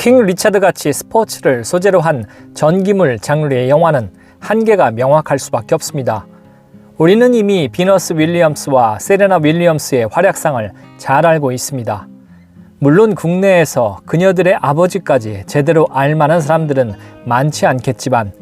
킹 리차드 같이 스포츠를 소재로 한 전기물 장르의 영화는 한계가 명확할 수밖에 없습니다. 우리는 이미 비너스 윌리엄스와 세레나 윌리엄스의 활약상을 잘 알고 있습니다. 물론 국내에서 그녀들의 아버지까지 제대로 알만한 사람들은 많지 않겠지만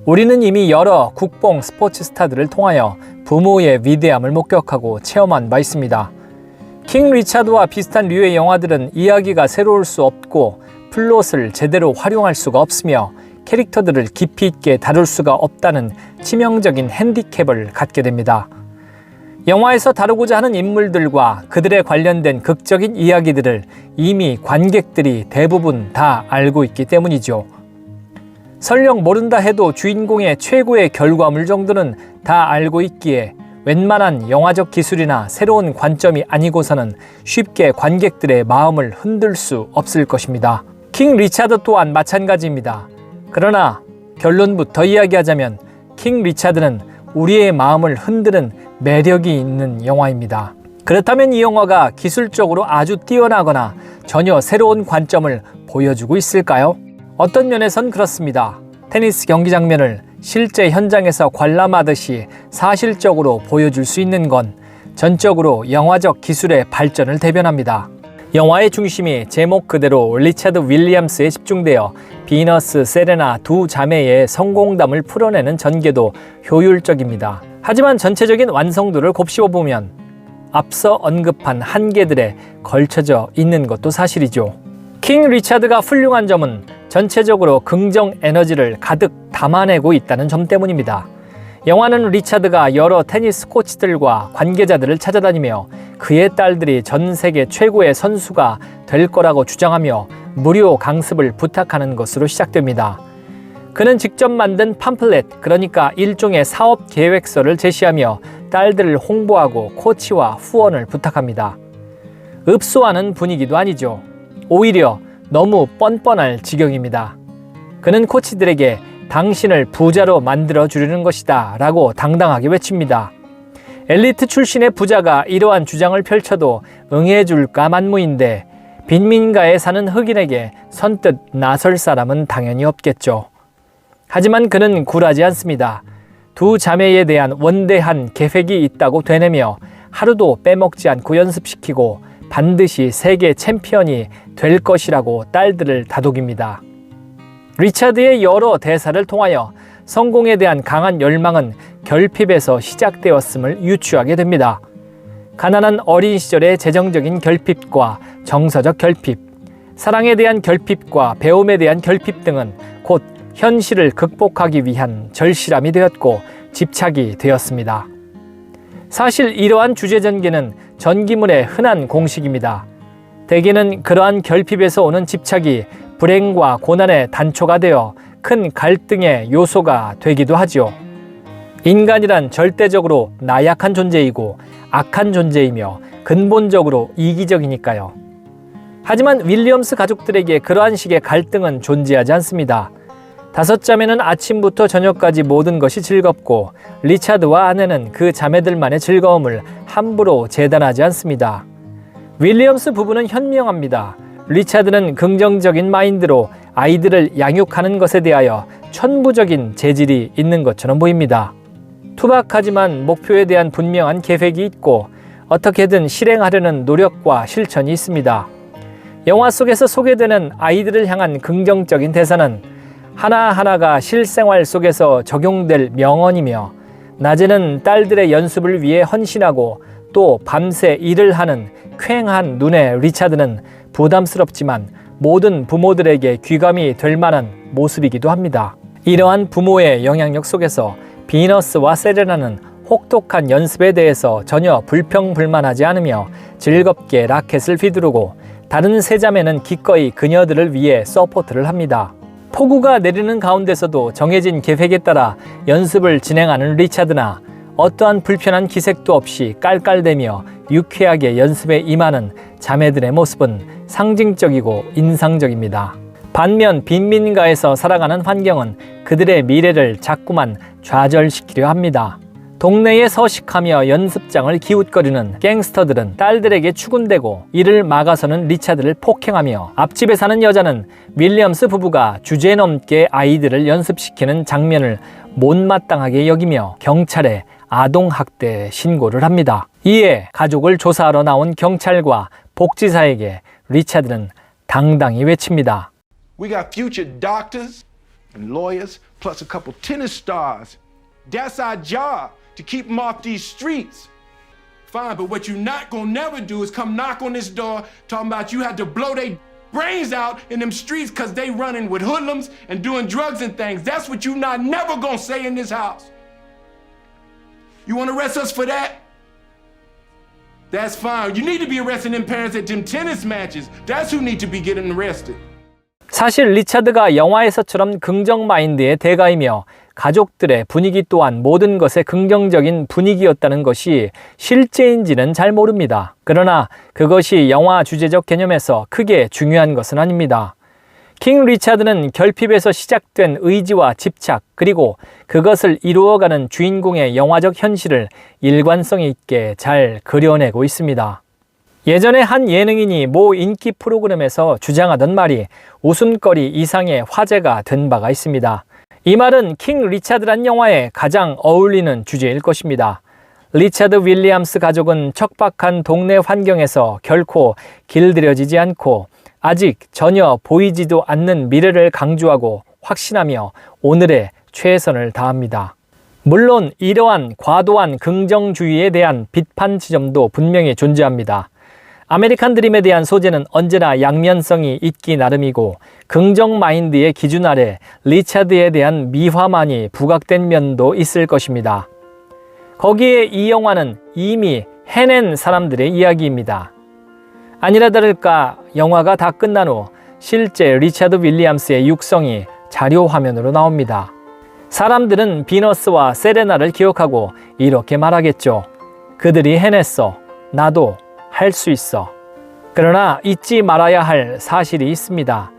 우리는 이미 여러 국뽕 스포츠 스타들을 통하여 부모의 위대함을 목격하고 체험한 바 있습니다. 킹 리차드와 비슷한 류의 영화들은 이야기가 새로울 수 없고 플롯을 제대로 활용할 수가 없으며 캐릭터들을 깊이 있게 다룰 수가 없다는 치명적인 핸디캡을 갖게 됩니다. 영화에서 다루고자 하는 인물들과 그들에 관련된 극적인 이야기들을 이미 관객들이 대부분 다 알고 있기 때문이죠. 설령 모른다 해도 주인공의 최고의 결과물 정도는 다 알고 있기에 웬만한 영화적 기술이나 새로운 관점이 아니고서는 쉽게 관객들의 마음을 흔들 수 없을 것입니다. 킹 리차드 또한 마찬가지입니다. 그러나 결론부터 이야기하자면 킹 리차드는 우리의 마음을 흔드는 매력이 있는 영화입니다. 그렇다면 이 영화가 기술적으로 아주 뛰어나거나 전혀 새로운 관점을 보여주고 있을까요? 어떤 면에선 그렇습니다. 테니스 경기 장면을 실제 현장에서 관람하듯이 사실적으로 보여줄 수 있는 건 전적으로 영화적 기술의 발전을 대변합니다. 영화의 중심이 제목 그대로 리차드 윌리엄스에 집중되어 비너스, 세레나 두 자매의 성공담을 풀어내는 전개도 효율적입니다. 하지만 전체적인 완성도를 곱씹어보면 앞서 언급한 한계들에 걸쳐져 있는 것도 사실이죠. 킹 리차드가 훌륭한 점은 전체적으로 긍정 에너지를 가득 담아내고 있다는 점 때문입니다. 영화는 리차드가 여러 테니스 코치들과 관계자들을 찾아다니며 그의 딸들이 전 세계 최고의 선수가 될 거라고 주장하며 무료 강습을 부탁하는 것으로 시작됩니다. 그는 직접 만든 팜플렛, 그러니까 일종의 사업 계획서를 제시하며 딸들을 홍보하고 코치와 후원을 부탁합니다. 읍소하는 분위기도 아니죠. 오히려 너무 뻔뻔할 지경입니다. 그는 코치들에게 당신을 부자로 만들어 주려는 것이다 라고 당당하게 외칩니다. 엘리트 출신의 부자가 이러한 주장을 펼쳐도 응해줄까 만무인데 빈민가에 사는 흑인에게 선뜻 나설 사람은 당연히 없겠죠. 하지만 그는 굴하지 않습니다. 두 자매에 대한 원대한 계획이 있다고 되뇌며 하루도 빼먹지 않고 연습시키고 반드시 세계 챔피언이 될 것이라고 딸들을 다독입니다. 리차드의 여러 대사를 통하여 성공에 대한 강한 열망은 결핍에서 시작되었음을 유추하게 됩니다. 가난한 어린 시절의 재정적인 결핍과 정서적 결핍, 사랑에 대한 결핍과 배움에 대한 결핍 등은 곧 현실을 극복하기 위한 절실함이 되었고 집착이 되었습니다. 사실 이러한 주제 전개는 전기물의 흔한 공식입니다. 대개는 그러한 결핍에서 오는 집착이 불행과 고난의 단초가 되어 큰 갈등의 요소가 되기도 하지요. 인간이란 절대적으로 나약한 존재이고 악한 존재이며 근본적으로 이기적이니까요. 하지만 윌리엄스 가족들에게 그러한 식의 갈등은 존재하지 않습니다. 다섯 자매는 아침부터 저녁까지 모든 것이 즐겁고 리차드와 아내는 그 자매들만의 즐거움을 함부로 재단하지 않습니다. 윌리엄스 부부는 현명합니다. 리차드는 긍정적인 마인드로 아이들을 양육하는 것에 대하여 천부적인 재질이 있는 것처럼 보입니다. 투박하지만 목표에 대한 분명한 계획이 있고 어떻게든 실행하려는 노력과 실천이 있습니다. 영화 속에서 소개되는 아이들을 향한 긍정적인 대사는 하나하나가 실생활 속에서 적용될 명언이며 낮에는 딸들의 연습을 위해 헌신하고 또 밤새 일을 하는 퀭한 눈의 리차드는 부담스럽지만 모든 부모들에게 귀감이 될 만한 모습이기도 합니다. 이러한 부모의 영향력 속에서 비너스와 세레나는 혹독한 연습에 대해서 전혀 불평불만하지 않으며 즐겁게 라켓을 휘두르고 다른 세 자매는 기꺼이 그녀들을 위해 서포트를 합니다. 폭우가 내리는 가운데서도 정해진 계획에 따라 연습을 진행하는 리차드나 어떠한 불편한 기색도 없이 깔깔대며 유쾌하게 연습에 임하는 자매들의 모습은 상징적이고 인상적입니다. 반면 빈민가에서 살아가는 환경은 그들의 미래를 자꾸만 좌절시키려 합니다. 동네에 서식하며 연습장을 기웃거리는 갱스터들은 딸들에게 추근대고 이를 막아서는 리차드를 폭행하며 앞집에 사는 여자는 윌리엄스 부부가 주제넘게 아이들을 연습시키는 장면을 못마땅하게 여기며 경찰에 아동학대 신고를 합니다. 이에 가족을 조사하러 나온 경찰과 복지사에게 리차드는 당당히 외칩니다. We got future doctors and lawyers plus a couple tennis stars. That's our job. To keep them off these streets. Fine, but what you not gonna never do is come knock on this door talking about you had to blow their brains out in them streets cause they running with hoodlums and doing drugs and things. That's what you not never gonna say in this house. You wanna arrest us for that? That's fine. You need to be arresting them parents at them tennis matches. That's who need to be getting arrested. 사실 리차드가 영화에서처럼 긍정 마인드의 대가이며 가족들의 분위기 또한 모든 것에 긍정적인 분위기였다는 것이 실제인지는 잘 모릅니다. 그러나 그것이 영화 주제적 개념에서 크게 중요한 것은 아닙니다. 킹 리차드는 결핍에서 시작된 의지와 집착 그리고 그것을 이루어가는 주인공의 영화적 현실을 일관성 있게 잘 그려내고 있습니다. 예전에 한 예능인이 모 인기 프로그램에서 주장하던 말이 웃음거리 이상의 화제가 된 바가 있습니다. 이 말은 킹 리차드란 영화에 가장 어울리는 주제일 것입니다. 리차드 윌리엄스 가족은 척박한 동네 환경에서 결코 길들여지지 않고 아직 전혀 보이지도 않는 미래를 강조하고 확신하며 오늘의 최선을 다합니다. 물론 이러한 과도한 긍정주의에 대한 비판 지점도 분명히 존재합니다. 아메리칸 드림에 대한 소재는 언제나 양면성이 있기 나름이고 긍정 마인드의 기준 아래 리차드에 대한 미화만이 부각된 면도 있을 것입니다. 거기에 이 영화는 이미 해낸 사람들의 이야기입니다. 아니라 다를까 영화가 다 끝난 후 실제 리차드 윌리엄스의 육성이 자료 화면으로 나옵니다. 사람들은 비너스와 세레나를 기억하고 이렇게 말하겠죠. 그들이 해냈어. 나도 할 수 있어. 그러나 잊지 말아야 할 사실이 있습니다.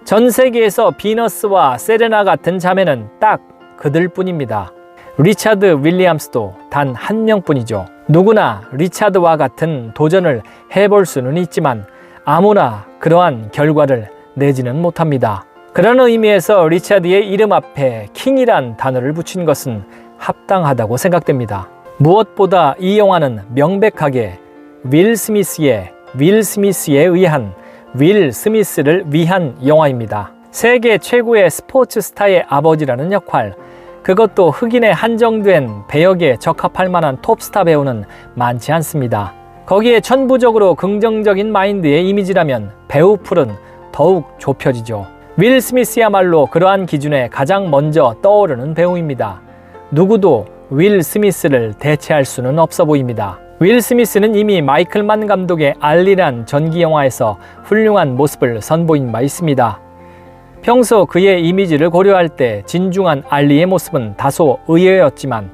전 세계에서 비너스와 세레나 같은 자매는 딱 그들뿐입니다. 리차드 윌리엄스도 단 한 명뿐이죠. 누구나 리차드와 같은 도전을 해볼 수는 있지만 아무나 그러한 결과를 내지는 못합니다. 그런 의미에서 리차드의 이름 앞에 킹이란 단어를 붙인 것은 합당하다고 생각됩니다. 무엇보다 이 영화는 명백하게 윌 스미스에 의한 윌 스미스를 위한 영화입니다. 세계 최고의 스포츠 스타의 아버지라는 역할, 그것도 흑인에 한정된 배역에 적합할 만한 톱스타 배우는 많지 않습니다. 거기에 천부적으로 긍정적인 마인드의 이미지라면 배우 풀은 더욱 좁혀지죠. 윌 스미스야말로 그러한 기준에 가장 먼저 떠오르는 배우입니다. 누구도 윌 스미스를 대체할 수는 없어 보입니다. 윌 스미스는 이미 마이클 만 감독의 알리란 전기 영화에서 훌륭한 모습을 선보인 바 있습니다. 평소 그의 이미지를 고려할 때 진중한 알리의 모습은 다소 의외였지만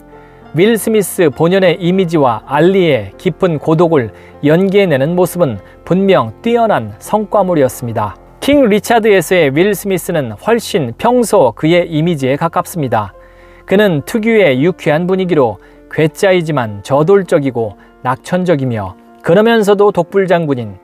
윌 스미스 본연의 이미지와 알리의 깊은 고독을 연기해내는 모습은 분명 뛰어난 성과물이었습니다. 킹 리차드에서의 윌 스미스는 훨씬 평소 그의 이미지에 가깝습니다. 그는 특유의 유쾌한 분위기로 괴짜이지만 저돌적이고 낙천적이며 그러면서도 독불장군인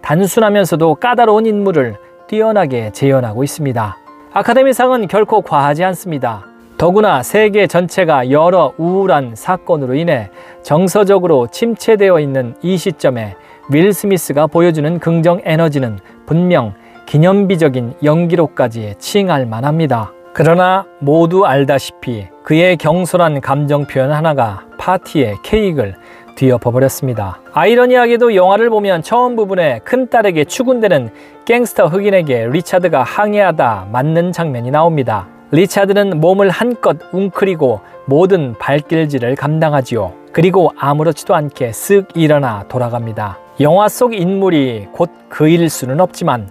단순하면서도 까다로운 인물을 뛰어나게 재현하고 있습니다. 아카데미상은 결코 과하지 않습니다. 더구나 세계 전체가 여러 우울한 사건으로 인해 정서적으로 침체되어 있는 이 시점에 윌 스미스가 보여주는 긍정 에너지는 분명 기념비적인 연기로까지 칭할 만합니다. 그러나 모두 알다시피 그의 경솔한 감정 표현 하나가 파티의 케이크를 뒤엎어버렸습니다. 아이러니하게도 영화를 보면 처음 부분에 큰딸에게 추근대는 갱스터 흑인에게 리차드가 항해하다 맞는 장면이 나옵니다. 리차드는 몸을 한껏 웅크리고 모든 발길질을 감당하지요. 그리고 아무렇지도 않게 쓱 일어나 돌아갑니다. 영화 속 인물이 곧 그일 수는 없지만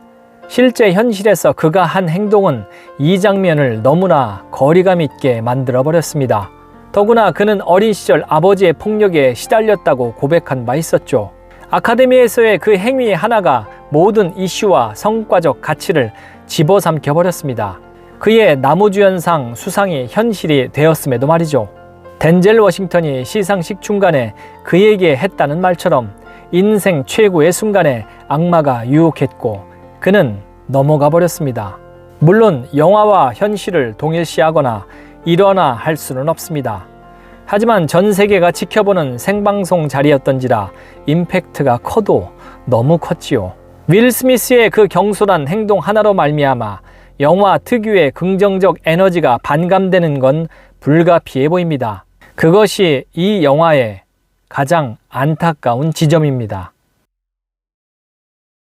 실제 현실에서 그가 한 행동은 이 장면을 너무나 거리감 있게 만들어버렸습니다. 더구나 그는 어린 시절 아버지의 폭력에 시달렸다고 고백한 바 있었죠. 아카데미에서의 그 행위 하나가 모든 이슈와 성과적 가치를 집어삼켜버렸습니다. 그의 나무주연상 수상이 현실이 되었음에도 말이죠. 덴젤 워싱턴이 시상식 중간에 그에게 했다는 말처럼 인생 최고의 순간에 악마가 유혹했고 그는 넘어가 버렸습니다. 물론 영화와 현실을 동일시하거나 일원화할 수는 없습니다. 하지만 전 세계가 지켜보는 생방송 자리였던지라 임팩트가 커도 너무 컸지요. 윌 스미스의 그 경솔한 행동 하나로 말미암아 영화 특유의 긍정적 에너지가 반감되는 건 불가피해 보입니다. 그것이 이 영화의 가장 안타까운 지점입니다.